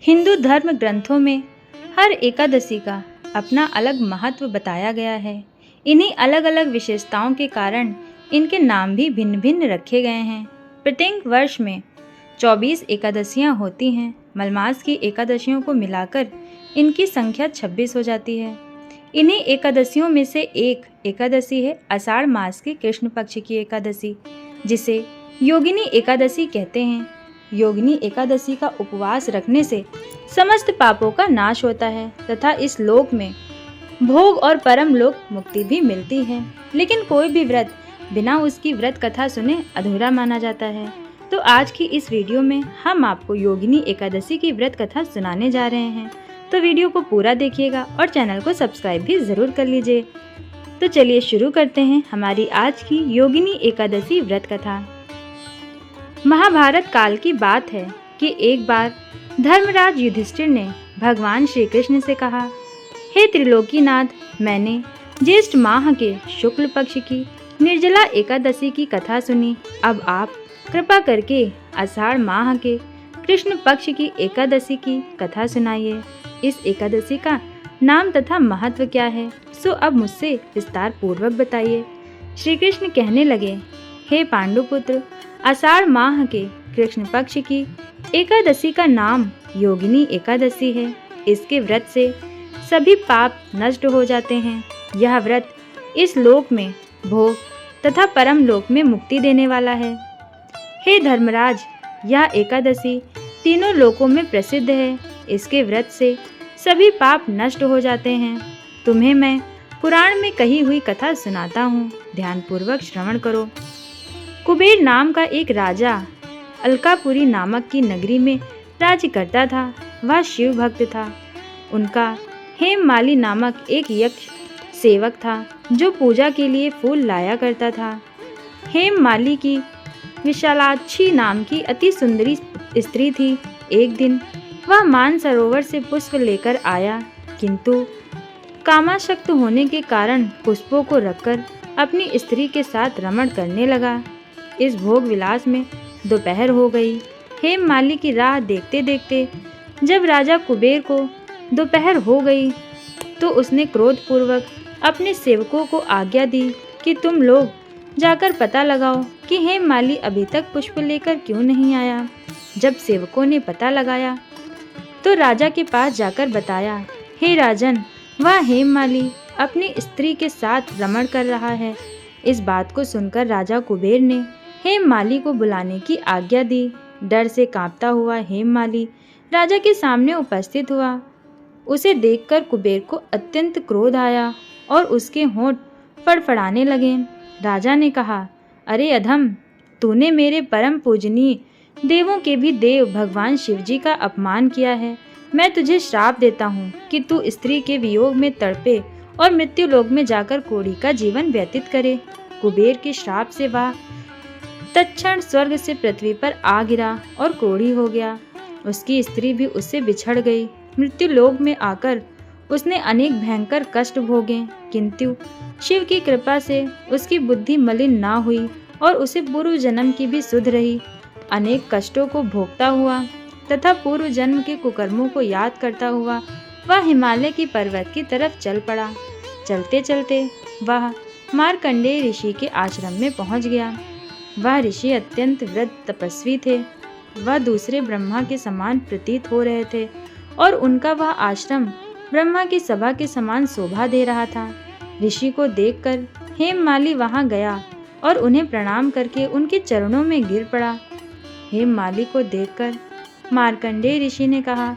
हिंदू धर्म ग्रंथों में हर एकादशी का अपना अलग महत्व बताया गया है। इन्हीं अलग अलग विशेषताओं के कारण इनके नाम भी भिन्न भिन्न रखे गए हैं। प्रत्येक वर्ष में 24 एकादशियां होती हैं। मलमास की एकादशियों को मिलाकर इनकी संख्या 26 हो जाती है। इन्हीं एकादशियों में से एक एकादशी है आषाढ़ मास की कृष्ण पक्ष की एकादशी, जिसे योगिनी एकादशी कहते हैं। योगिनी एकादशी का उपवास रखने से समस्त पापों का नाश होता है तथा इस लोक में भोग और परम लोक मुक्ति भी मिलती है। लेकिन कोई भी व्रत बिना उसकी व्रत कथा सुने अधूरा माना जाता है। तो आज की इस वीडियो में हम आपको योगिनी एकादशी की व्रत कथा सुनाने जा रहे हैं। तो वीडियो को पूरा देखिएगा और चैनल को सब्सक्राइब भी जरूर कर लीजिए। तो चलिए शुरू करते हैं हमारी आज की योगिनी एकादशी व्रत कथा। महाभारत काल की बात है कि एक बार धर्मराज युधिष्ठिर ने भगवान श्री कृष्ण से कहा, हे त्रिलोकीनाथ, मैंने ज्येष्ठ माह के शुक्ल पक्ष की निर्जला एकादशी की कथा सुनी। अब आप कृपा करके आषाढ़ माह के कृष्ण पक्ष की एकादशी की कथा सुनाइए। इस एकादशी का नाम तथा महत्व क्या है, सो अब मुझसे विस्तार पूर्वक बताइए। श्री कृष्ण कहने लगे, हे पांडुपुत्र, आषाढ़ माह के कृष्ण पक्ष की एकादशी का नाम योगिनी एकादशी है। इसके व्रत से सभी पाप नष्ट हो जाते हैं। यह व्रत इस लोक में भोग तथा परम लोक में मुक्ति देने वाला है। हे धर्मराज, यह एकादशी तीनों लोकों में प्रसिद्ध है। इसके व्रत से सभी पाप नष्ट हो जाते हैं। तुम्हें मैं पुराण में कही हुई कथा सुनाता हूँ, ध्यानपूर्वक श्रवण करो। कुबेर नाम का एक राजा अलकापुरी नामक की नगरी में राज्य करता था। वह शिव भक्त था। उनका हेममाली नामक एक यक्ष सेवक था जो पूजा के लिए फूल लाया करता था। हेममाली की विशालाक्षी नाम की अति सुंदरी स्त्री थी। एक दिन वह मानसरोवर से पुष्प लेकर आया, किंतु कामासक्त होने के कारण पुष्पों को रखकर अपनी स्त्री के साथ रमण करने लगा। इस भोग विलास में दोपहर हो गई। हेममाली की राह देखते देखते जब राजा कुबेर को दोपहर हो गई तो उसने क्रोधपूर्वक अपने सेवकों को आज्ञा दी कि तुम लोग जाकर पता लगाओ कि हेममाली अभी तक पुष्प लेकर क्यों नहीं आया। जब सेवकों ने पता लगाया तो राजा के पास जाकर बताया, हे राजन, वह हेममाली अपनी स्त्री के साथ रमण कर रहा है। इस बात को सुनकर राजा कुबेर ने हेममाली को बुलाने की आज्ञा दी। डर से कांपता हुआ हेममाली राजा के सामने उपस्थित हुआ। उसे देखकर कुबेर को अत्यंत क्रोध आया और उसके होंठ फड़फड़ाने लगे। राजा ने कहा, अरे अधम, तूने मेरे परम पूजनीय देवों के भी देव भगवान शिवजी का अपमान किया है। मैं तुझे श्राप देता हूँ कि तू स्त्री के वियोग में तड़पे और मृत्यु लोक में जाकर कोढ़ी का जीवन व्यतीत करे। कुबेर के श्राप से वह तत्क्षण स्वर्ग से पृथ्वी पर आ गिरा और कोढ़ी हो गया। उसकी स्त्री भी उससे बिछड़ गई। मृत्यु लोक में आकर उसने अनेक भयंकर कष्ट भोगे, किंतु शिव की कृपा से उसकी बुद्धि मलिन ना हुई और उसे पूर्व जन्म की भी सुध रही। अनेक कष्टों को भोगता हुआ तथा पूर्व जन्म के कुकर्मों को याद करता हुआ वह हिमालय की पर्वत की तरफ चल पड़ा। चलते चलते वह मार्कंडेय ऋषि के आश्रम में पहुंच गया। वह ऋषि अत्यंत वृद्ध तपस्वी थे। वह दूसरे ब्रह्मा के समान प्रतीत हो रहे थे और उनका वह आश्रम ब्रह्मा की सभा के समान शोभा दे रहा था। ऋषि को देखकर हेममाली वहां गया और उन्हें प्रणाम करके उनके चरणों में गिर पड़ा। हेममाली को देखकर मार्कंडेय ऋषि ने कहा,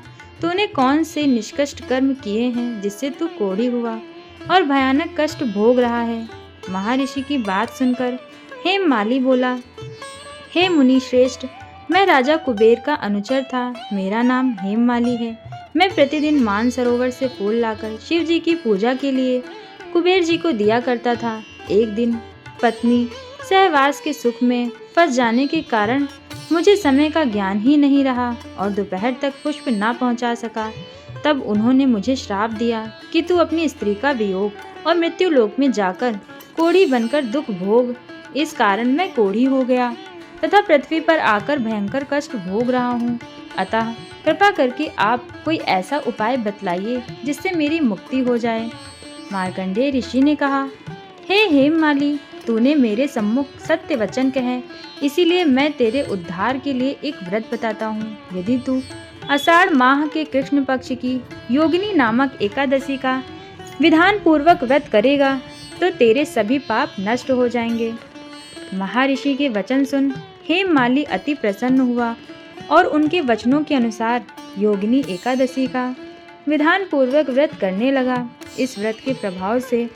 तूने कौन से निष्कष्ट कर्म किए हैं जिससे तू कोढ़ी हुआ और भयानक कष्ट भोग रहा है। महर्षि की बात सुनकर हेममाली बोला, हे मुनि श्रेष्ठ, मैं राजा कुबेर का अनुचर था। मेरा नाम हेममाली है। मैं प्रतिदिन मानसरोवर से फूल लाकर शिव जी की पूजा के लिए कुबेर जी को दिया करता था। एक दिन पत्नी सहवास के सुख में फंस जाने के कारण मुझे समय का ज्ञान ही नहीं रहा और दोपहर तक पुष्प ना पहुंचा सका। तब उन्होंने मुझे श्राप दिया कि तू अपनी स्त्री का वियोग और मृत्यु लोक में जाकर कोढ़ी बनकर दुख भोग। इस कारण मैं कोढ़ी हो गया तथा पृथ्वी पर आकर भयंकर कष्ट भोग रहा हूँ। अतः कृपा करके आप कोई ऐसा उपाय बतलाइए जिससे मेरी मुक्ति हो जाए। मार्कंडेय ऋषि ने कहा, हे हेममाली, तूने मेरे सम्मुख सत्य वचन कहे, इसीलिए मैं तेरे उद्धार के लिए एक व्रत बताता हूँ। यदि तू आषाढ़ माह के कृष्ण पक्ष की योगिनी नामक एकादशी का विधान पूर्वक व्रत करेगा तो तेरे सभी पाप नष्ट हो जाएंगे। महर्षि के वचन सुन हेममाली अति प्रसन्न हुआ और उनके वचनों के अनुसार योगिनी एकादशी का विधान पूर्वक व्रत करने लगा। इस व्रत के प्रभाव से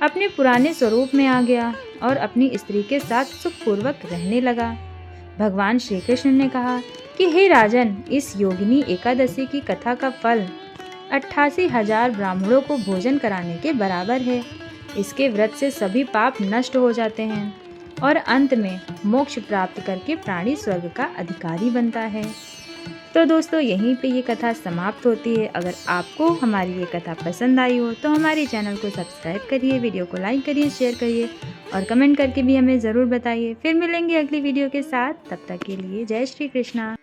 अपने पुराने स्वरूप में आ गया और अपनी स्त्री के साथ सुखपूर्वक रहने लगा। भगवान श्री कृष्ण ने कहा कि हे राजन, इस योगिनी एकादशी की कथा का फल 88,000 ब्राह्मणों को भोजन कराने के बराबर है। इसके व्रत से सभी पाप नष्ट हो जाते हैं और अंत में मोक्ष प्राप्त करके प्राणी स्वर्ग का अधिकारी बनता है। तो दोस्तों, यहीं पे ये कथा समाप्त होती है। अगर आपको हमारी ये कथा पसंद आई हो तो हमारे चैनल को सब्सक्राइब करिए, वीडियो को लाइक करिए, शेयर करिए और कमेंट करके भी हमें ज़रूर बताइए। फिर मिलेंगे अगली वीडियो के साथ, तब तक के लिए जय श्री कृष्णा।